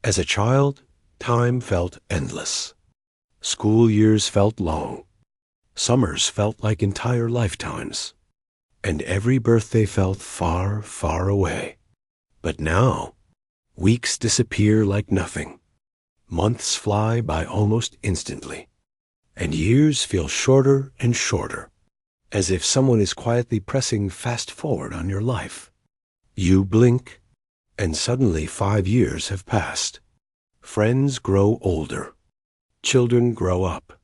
As a child, time felt endless. School years felt long. Summers felt like entire lifetimes. And every birthday felt far, far away. But now, weeks disappear like nothing. Months fly by almost instantly. And years feel shorter and shorter, as if someone is quietly pressing fast forward on your life. You blink, and suddenly 5 years have passed. Friends grow older. Children grow up.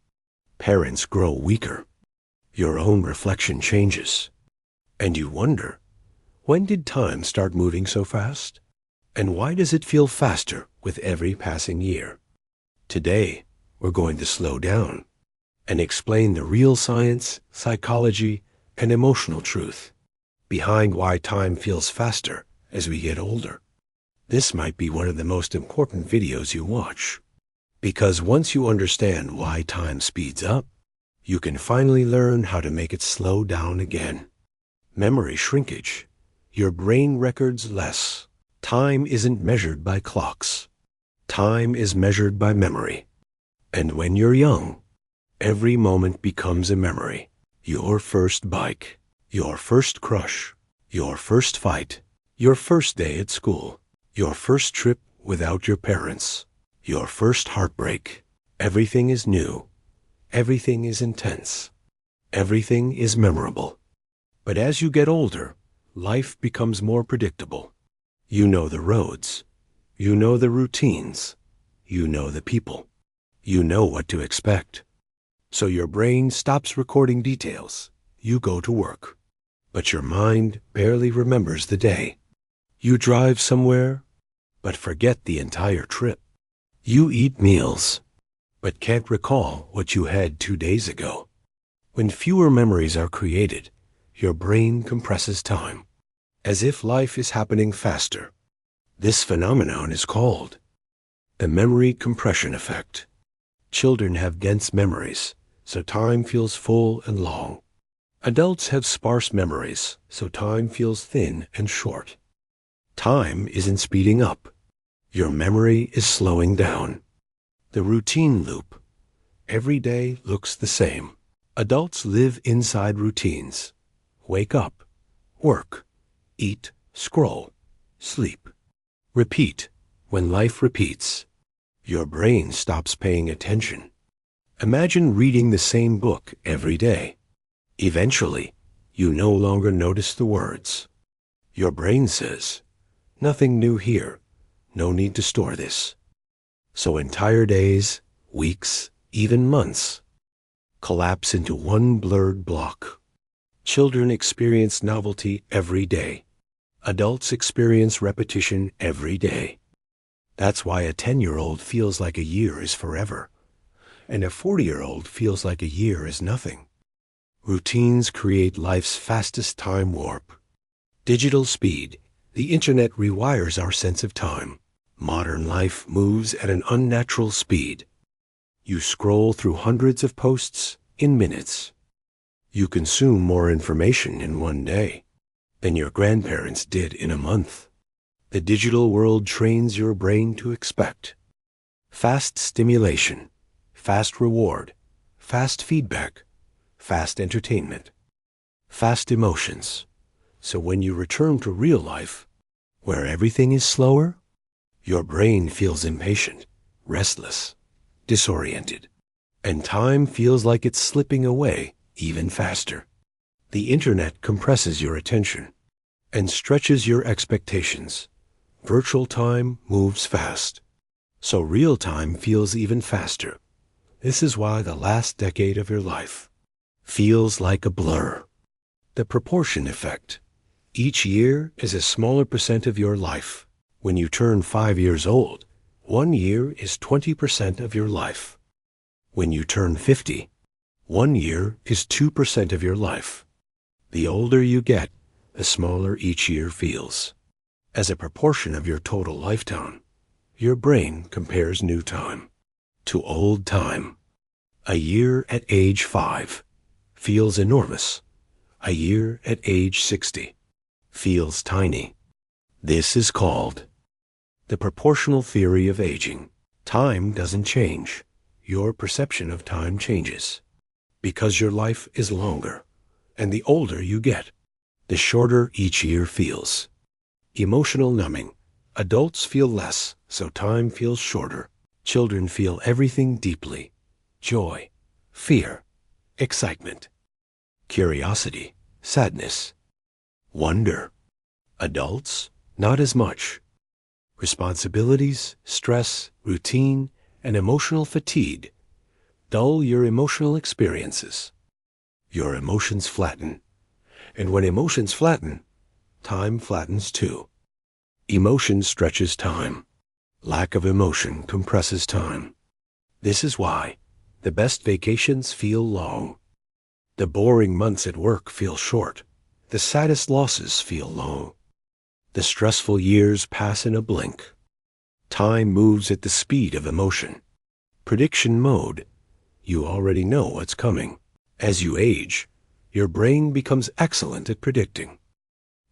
Parents grow weaker. Your own reflection changes. And you wonder, when did time start moving so fast? And why does it feel faster with every passing year? Today, we're going to slow down and explain the real science, psychology, and emotional truth behind why time feels faster as we get older. This might be one of the most important videos you watch, because once you understand why time speeds up, you can finally learn how to make it slow down again. Memory shrinkage. Your brain records less. Time isn't measured by clocks. Time is measured by memory. And when you're young, every moment becomes a memory. Your first bike, your first crush, your first fight, your first day at school, your first trip without your parents, your first heartbreak. Everything is new. Everything is intense. Everything is memorable. But as you get older, life becomes more predictable. You know the roads. You know the routines. You know the people. You know what to expect. So your brain stops recording details. You go to work. But your mind barely remembers the day. You drive somewhere, but forget the entire trip. You eat meals, but can't recall what you had 2 days ago. When fewer memories are created, your brain compresses time, as if life is happening faster. This phenomenon is called the memory compression effect. Children have dense memories, so time feels full and long. Adults have sparse memories, so time feels thin and short. Time isn't speeding up. Your memory is slowing down. The routine loop. Every day looks the same. Adults live inside routines. Wake up, work, eat, scroll, sleep. Repeat. When life repeats, your brain stops paying attention. Imagine reading the same book every day. Eventually, you no longer notice the words. Your brain says, "Nothing new here. No need to store this." So entire days, weeks, even months collapse into one blurred block. Children experience novelty every day. Adults experience repetition every day. That's why a 10-year-old feels like a year is forever, and a 40-year-old feels like a year is nothing. Routines create life's fastest time warp. Digital speed. The internet rewires our sense of time. Modern life moves at an unnatural speed. You scroll through hundreds of posts in minutes. You consume more information in one day than your grandparents did in a month. The digital world trains your brain to expect fast stimulation, fast reward, fast feedback, fast entertainment, fast emotions. So when you return to real life, where everything is slower, your brain feels impatient, restless, disoriented, and time feels like it's slipping away even faster. The internet compresses your attention and stretches your expectations. Virtual time moves fast, so real time feels even faster. This is why the last decade of your life feels like a blur. The proportion effect. Each year is a smaller percent of your life. When you turn 5 years old, 1 year is 20% of your life. When you turn 50, 1 year is 2% of your life. The older you get, the smaller each year feels. As a proportion of your total lifetime, your brain compares new time to old time. A year at age 5 feels enormous. A year at age 60 feels tiny. This is called The proportional theory of aging. Time doesn't change. Your perception of time changes. Because your life is longer, and the older you get, the shorter each year feels. Emotional numbing. Adults feel less, so time feels shorter. Children feel everything deeply. Joy, fear, excitement, curiosity, sadness, wonder. Adults, not as much. Responsibilities, stress, routine, and emotional fatigue dull your emotional experiences. Your emotions flatten. And when emotions flatten, time flattens too. Emotion stretches time. Lack of emotion compresses time. This is why the best vacations feel long. The boring months at work feel short. The saddest losses feel long. The stressful years pass in a blink. Time moves at the speed of emotion. Prediction mode. You already know what's coming. As you age, your brain becomes excellent at predicting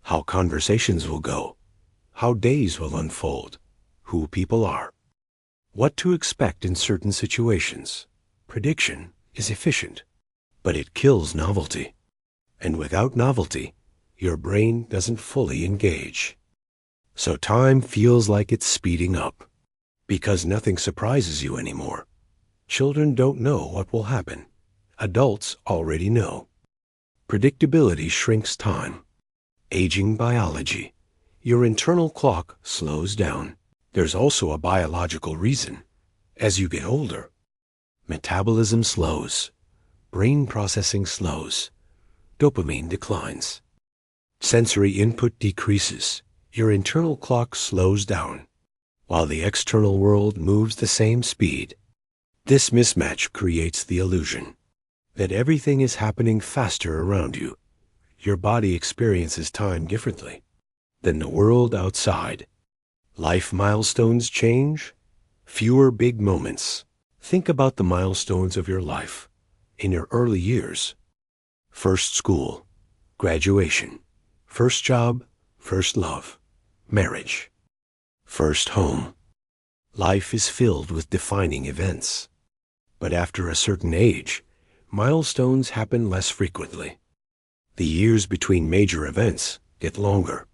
how conversations will go, how days will unfold, who people are, what to expect in certain situations. Prediction is efficient, but it kills novelty. And without novelty, your brain doesn't fully engage. So time feels like it's speeding up, because nothing surprises you anymore. Children don't know what will happen. Adults already know. Predictability shrinks time. Aging biology. Your internal clock slows down. There's also a biological reason. As you get older, metabolism slows. Brain processing slows. Dopamine declines. Sensory input decreases. Your internal clock slows down, while the external world moves the same speed. This mismatch creates the illusion that everything is happening faster around you. Your body experiences time differently than the world outside. Life milestones change. Fewer big moments. Think about the milestones of your life in your early years. First school, graduation, first job, first love, marriage, first home. Life is filled with defining events. But after a certain age, milestones happen less frequently. The years between major events get longer,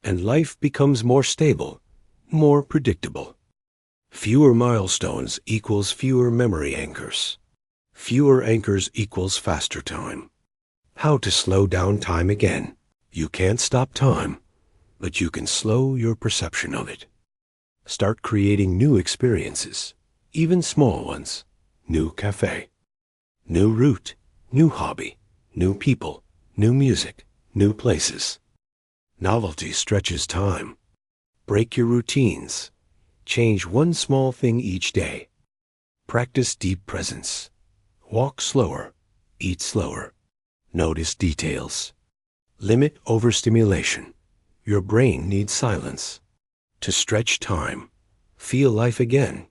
and life becomes more stable, more predictable. Fewer milestones equals fewer memory anchors. Fewer anchors equals faster time. How to slow down time again. You can't stop time, but you can slow your perception of it. Start creating new experiences, even small ones. New cafe, new route, new hobby, new people, new music, new places. Novelty stretches time. Break your routines. Change one small thing each day. Practice deep presence. Walk slower. Eat slower. Notice details. Limit overstimulation. Your brain needs silence. To stretch time. Feel life again.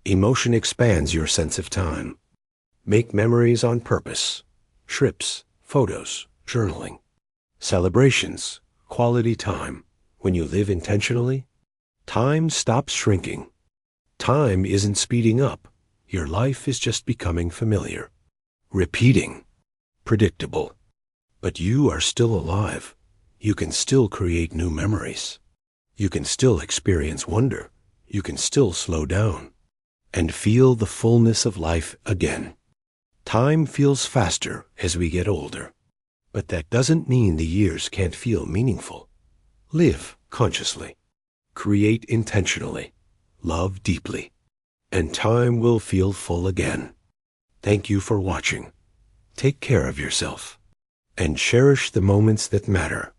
Emotion expands your sense of time. Make memories on purpose. Trips, photos, journaling. Celebrations, quality time. When you live intentionally, time stops shrinking. Time isn't speeding up. Your life is just becoming familiar. Repeating, predictable. But you are still alive. You can still create new memories. You can still experience wonder. You can still slow down and feel the fullness of life again. Time feels faster as we get older, but that doesn't mean the years can't feel meaningful. Live consciously, create intentionally, love deeply, and time will feel full again. Thank you for watching. Take care of yourself and cherish the moments that matter,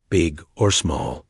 big or small.